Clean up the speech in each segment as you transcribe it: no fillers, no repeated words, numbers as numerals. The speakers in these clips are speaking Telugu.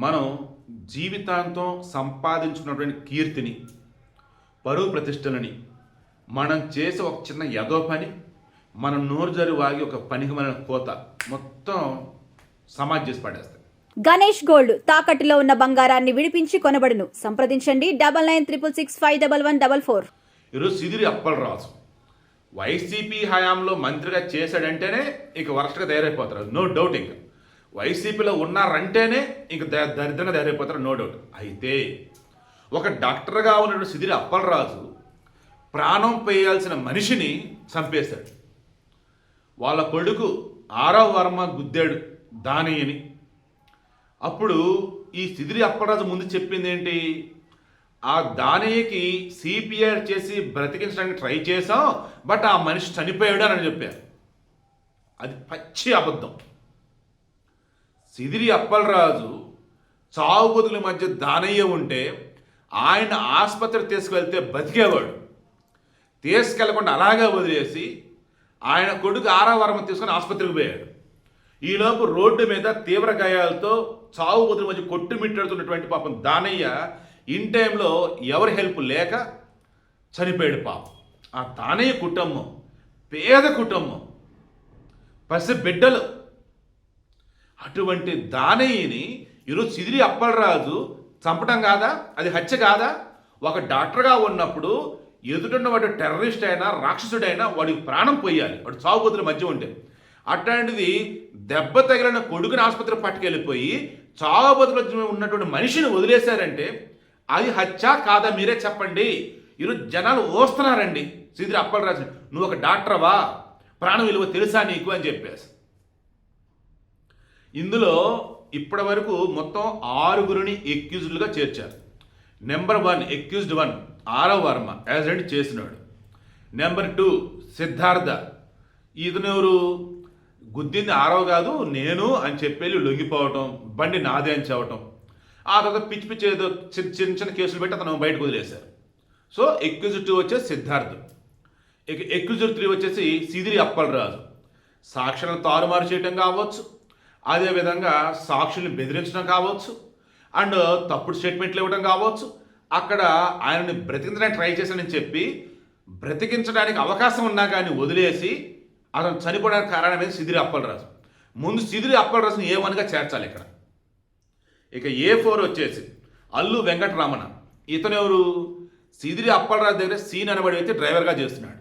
మనం జీవితాంతం సంపాదించుకున్నటువంటి కీర్తిని, పరువు ప్రతిష్టలని మనం చేసే ఒక చిన్న ఎదో పని, మనం నోరు జరి వాగి ఒక పనికిమాలిన కోత మొత్తం సమాజ్ చేసి పడేస్తాయి. గణేష్ గోల్డ్ తాకట్టులో ఉన్న బంగారాన్ని విడిపించి కొనబడును. సంప్రదించండి 9966651144. ఈరోజు సిదిరి అప్పలరాజు వైసీపీ హయాంలో మంత్రిగా చేశాడంటేనే ఇక వరస్ట్గా తయారైపోతారు, నో డౌట్. ఇంకా వైసీపీలో ఉన్నారంటేనే ఇంక దరిద్రంగా తయారైపోతారు, నో డౌట్. అయితే ఒక డాక్టర్గా ఉన్నటువంటి సిదిరి అప్పలరాజు ప్రాణం పోయాల్సిన మనిషిని చంపేశాడు. వాళ్ళ కొడుకు ఆరవ వర్మ గుద్దాడు దానయ్యని. అప్పుడు ఈ సిదిరి అప్పలరాజు ముందు చెప్పింది ఏంటి? ఆ దానయ్యకి సిపిఆర్ చేసి బ్రతికించడానికి ట్రై చేసాం, బట్ ఆ మనిషి చనిపోయాడు అని చెప్పారు. అది పచ్చి అబద్ధం. సిదిరి అప్పలరాజు చావు బతుకుల మధ్య దానయ్య ఉంటే ఆయన ఆసుపత్రికి తీసుకువెళ్తే బతికేవాడు. తీసుకెళ్లకుండా అలాగే వదిలేసి ఆయన కొడుకు ఆరవ వర్మ తీసుకొని ఆసుపత్రికి పోయాడు. ఈలోపు రోడ్డు మీద తీవ్ర గాయాలతో చావు బతుకుల మధ్య కొట్టుమిట్టాడుతున్నటువంటి పాపం దానయ్య ఇన్ టైంలో ఎవరి హెల్ప్ లేక చనిపోయాడు పాపం. ఆ దానయ్య కుటుంబం పేద కుటుంబం, పసి బిడ్డలు. అటువంటి దానయ్యని ఈరోజు సిదిరి అప్పలరాజు చంపటం కాదా? అది హత్య కాదా? ఒక డాక్టర్గా ఉన్నప్పుడు ఎదుటిన్న వాడు టెర్రరిస్ట్ అయినా రాక్షసుడైనా వాడికి ప్రాణం పోయాలి, వాడు చావు బతుకుల మధ్య ఉంటే. అట్లాంటిది దెబ్బ తగిలిన కొడుకుని ఆసుపత్రికి పట్టుకెళ్ళిపోయి చావు బతుకుల ఉన్నటువంటి మనిషిని వదిలేశారంటే అది హత్య కాదా? మీరే చెప్పండి. ఈరోజు జనాలు ఓస్తున్నారండి సిదిరి అప్పలరాజు, నువ్వు ఒక డాక్టర్వా, ప్రాణం విలువ తెలుసా నీకు అని చెప్పేసి. ఇందులో ఇప్పటి వరకు మొత్తం 6గురిని ఎక్యూజ్డ్లుగా చేర్చారు. నెంబర్ 1 ఎక్యూజ్డ్ 1 ఆరవ వర్మ యాక్సిడెంట్ చేసినాడు. నెంబర్ 2 సిద్ధార్థ, ఇతనెవరు? గుద్దింది ఆరవ కాదు నేను అని చెప్పి లొంగిపోవటం, బండి నాదే అని చెప్పటం. ఆ తర్వాత పిచ్చి పిచ్చి ఏదో చిన్న చిన్న కేసులు పెట్టి అతను బయటకు వదిలేశారు. సో ఎక్యూజ్డ్ 2 వచ్చేసి సిద్ధార్థ్. ఇక ఎక్యూజ్డ్ 3 వచ్చేసి సిదిరి అప్పలరాజు. సాక్షులను తారుమారు చేయటం కావచ్చు, అదేవిధంగా సాక్షుల్ని బెదిరించడం కావచ్చు, అండ్ తప్పుడు స్టేట్మెంట్లు ఇవ్వడం కావచ్చు. అక్కడ ఆయనని బ్రతికించడానికి ట్రై చేశానని చెప్పి బ్రతికించడానికి అవకాశం ఉన్నా కానీ వదిలేసి అతను చనిపోవడానికి కారణమైంది సిదిరి అప్పలరాజు. ముందు సిదిరి అప్పలరాజుని A1గా చేర్చాలి ఇక్కడ. ఇక A4 వచ్చేసి అల్లు వెంకటరమణ. ఇతను ఎవరు? సిదిరి అప్పలరాజు దగ్గర సీన్ అనబడి అయితే డ్రైవర్గా చేస్తున్నాడు.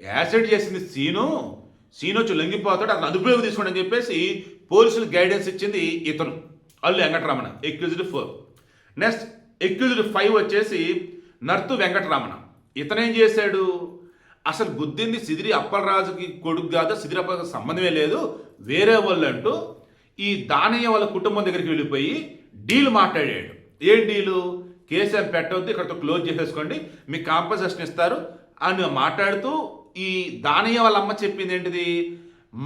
యాసిడ్ చేసింది సీను వచ్చి లొంగిపోతాడు, అతను అదుపులోకి తీసుకోండి అని చెప్పేసి పోలీసులు గైడెన్స్ ఇచ్చింది ఇతను Allu Venkataramana, accused 4. Next accused 5 వచ్చేసి నర్తు వెంకటరమణ. ఇతనేం చేశాడు? అసలు గుద్దింది సిదిరి అప్పలరాజుకి కొడుకు కాదు, సిదిరి అప్పలరాజుకి సంబంధమే లేదు, వేరే వాళ్ళు అంటూ ఈ దానయ్య వాళ్ళ కుటుంబం దగ్గరికి వెళ్ళిపోయి డీల్ మాట్లాడాడు. ఏం డీలు? కేసు ఏం పెట్టవద్దు, ఇక్కడతో క్లోజ్ చేసేసుకోండి, మీకు కాంపన్సేషన్ ఇస్తారు అని మాట్లాడుతూ ఈ దానయ్య వాళ్ళ అమ్మ చెప్పింది ఏంటిది?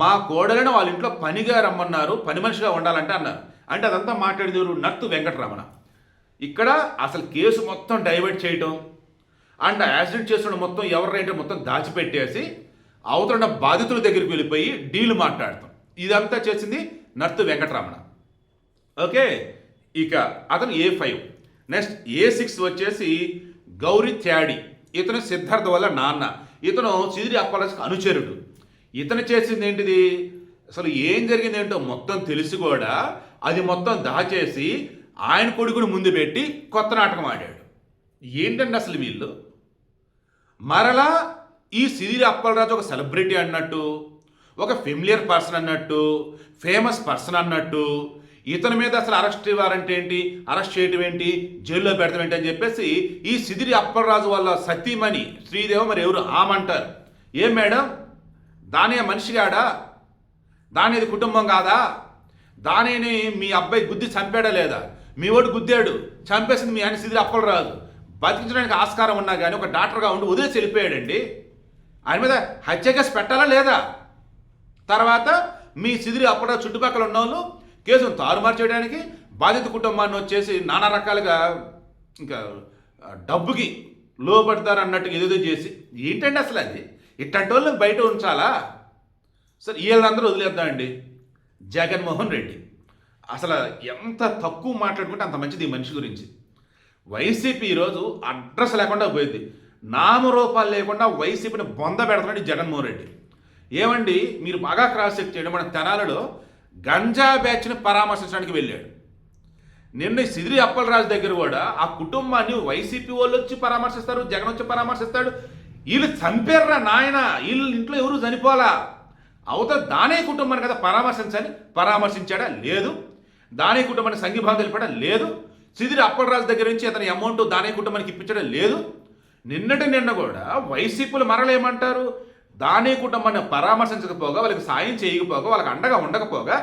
మా కోడలను వాళ్ళ ఇంట్లో పనిగా రమ్మన్నారు, పని మనిషిగా ఉండాలంటే అన్నారు. అంటే అదంతా మాట్లాడేది నర్తు వెంకటరమణ. ఇక్కడ అసలు కేసు మొత్తం డైవర్ట్ చేయటం అండ్ యాక్సిడెంట్ చేసిన మొత్తం ఎవరైతే మొత్తం దాచిపెట్టేసి అవతల బాధితుల దగ్గరికి వెళ్ళిపోయి డీల్ మాట్లాడతాం. ఇదంతా చేసింది నర్తు వెంకటరమణ. ఓకే, ఇక అతను A5. నెక్స్ట్ A6 వచ్చేసి గౌరీ త్యాడి. ఇతను సిద్ధార్థ వల్ల నాన్న. ఇతను సిదిరి అప్పలరాజుకి అనుచరుడు. ఇతను చేసింది ఏంటిది? అసలు ఏం జరిగింది ఏంటో మొత్తం తెలిసి కూడా అది మొత్తం దాచేసి ఆయన కొడుకుని ముందు పెట్టి కొత్త నాటకం ఆడాడు. ఏంటంటే అసలు వీళ్ళు మరలా ఈ సిదిరి అప్పలరాజు ఒక సెలబ్రిటీ అన్నట్టు, ఒక ఫెమిలియర్ పర్సన్ అన్నట్టు, ఫేమస్ పర్సన్ అన్నట్టు, ఇతని మీద అసలు అరెస్ట్ వారెంట్ ఏంటి, అరెస్ట్ చేయటం ఏంటి, జైల్లో పెడతాం ఏంటి అని చెప్పేసి ఈ సిదిరి అప్పలరాజు వాళ్ళ సతీమణి శ్రీదేవ మరి ఎవరు ఆమంటారు. ఏం మేడం, దాని మనిషిగాడా? దానిది కుటుంబం కాదా? దానిని మీ అబ్బాయి గుద్ది చంపాడా లేదా? మీ వాడు గుద్దాడు, చంపేసింది మీ ఆయన సిదిరి అప్పలరాజు. బతికించడానికి ఆస్కారం ఉన్నా కానీ ఒక డాక్టర్గా ఉండి వదిలేసి వెళ్ళిపోయాడండి. ఆయన మీద హత్య కేసు పెట్టాలా లేదా? తర్వాత మీ సిదిరి అప్పలరాజు చుట్టుపక్కల ఉన్న వాళ్ళు కేసును తారుమారు చేయడానికి బాధిత కుటుంబాన్ని వచ్చేసి నానా రకాలుగా ఇంకా డబ్బుకి లోపడతారు అన్నట్టు ఏదేదో చేసి ఏంటండి అసలు అది? ఇట్లాంటి వాళ్ళని బయట ఉంచాలా? సరే వీళ్ళందరూ వదిలేద్దామండి. జగన్మోహన్ రెడ్డి అసలు ఎంత తక్కువ మాట్లాడుకుంటే అంత మంచిది ఈ మనిషి గురించి. వైసీపీ ఈరోజు అడ్రస్ లేకుండా పోయింది. నామరూపాలు లేకుండా వైసీపీని బొంద పెడుతున్నాడు ఈ జగన్మోహన్ రెడ్డి. ఏమండి, మీరు బాగా క్రాస్ చెక్ చేయండి. మన తెనాలలో గంజా బ్యాచ్ని పరామర్శించడానికి వెళ్ళాడు. నిన్న సిదిరి అప్పలరాజు దగ్గర కూడా ఆ కుటుంబాన్ని వైసీపీ వాళ్ళు వచ్చి పరామర్శిస్తారు, జగన్ వచ్చి పరామర్శిస్తాడు. వీళ్ళు చంపారా నాయన, వీళ్ళ ఇంట్లో ఎవరు చనిపోలా. అవతల దానే కుటుంబాన్ని కదా పరామర్శించాలి, పరామర్శించాడా? లేదు. దానే కుటుంబానికి సంఘీభావం తెలిపాడా? లేదు. సిదిరి అప్పలరాజు దగ్గర నుంచి అతని అమౌంట్ దానే కుటుంబానికి ఇప్పించడం లేదు. నిన్న కూడా వైసీపీలు మరలేమంటారు, దానే కుటుంబాన్ని పరామర్శించకపోగా, వాళ్ళకి సాయం చేయకపోగా, వాళ్ళకి అండగా ఉండకపోగా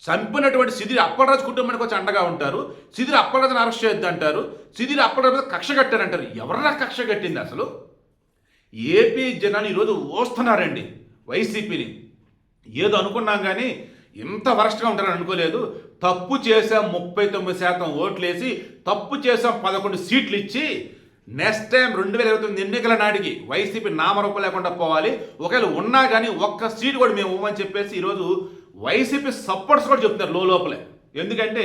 చంపినటువంటి సిదిరి అప్పలరాజు కుటుంబానికి వచ్చి అండగా ఉంటారు. సిదిరి అప్పలరాజుని అరెస్ట్ చేయొద్దు అంటారు. సిదిరి అప్పలరాజు మీద కక్ష కట్టారంటారు. ఎవరన్నా కక్ష కట్టింది? అసలు ఏపీ జనాలు ఈరోజు ఓస్తున్నారండి వైసీపీని. ఏదో అనుకున్నాం కానీ ఇంత వరస్ట్గా ఉంటారని అనుకోలేదు. తప్పు చేసాం 39% ఓట్లేసి, తప్పు చేసాం 11 సీట్లు ఇచ్చి, నెక్స్ట్ టైం 2029 ఎన్నికల నాటికి వైసీపీ నామరూపం లేకుండా పోవాలి. ఒకవేళ ఉన్నా కానీ ఒక్క సీటు కూడా మేము ఇవ్వమని చెప్పేసి ఈరోజు వైసీపీ సపోర్ట్స్ కూడా చెప్తున్నారు లోపలే. ఎందుకంటే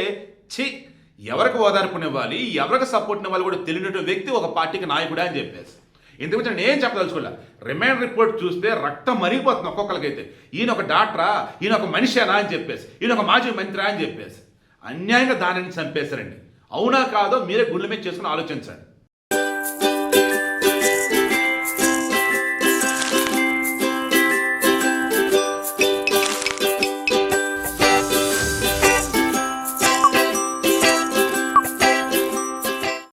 ఎవరికి ఓదార్పునివ్వాలి, ఎవరికి సపోర్ట్నివ్వాలి కూడా తెలియనటువంటి వ్యక్తి ఒక పార్టీకి నాయకుడే అని చెప్పేసి. ఎందుకంటే నేను చెప్పదలుచుకోలే. రిమైండ్ రిపోర్ట్ చూస్తే రక్తం మరిగిపోతుంది ఒక్కొక్కరికైతే. ఈయన ఒక డాక్టరా, ఈయన ఒక మనిషేనా అని చెప్పేసి, ఈయన ఒక మాజీ మంత్రి అని చెప్పేసి అన్యాయంగా దానిని చంపేశారండి. అవునా కాదో మీరే గుండె మీద చేసుకుని ఆలోచించండి.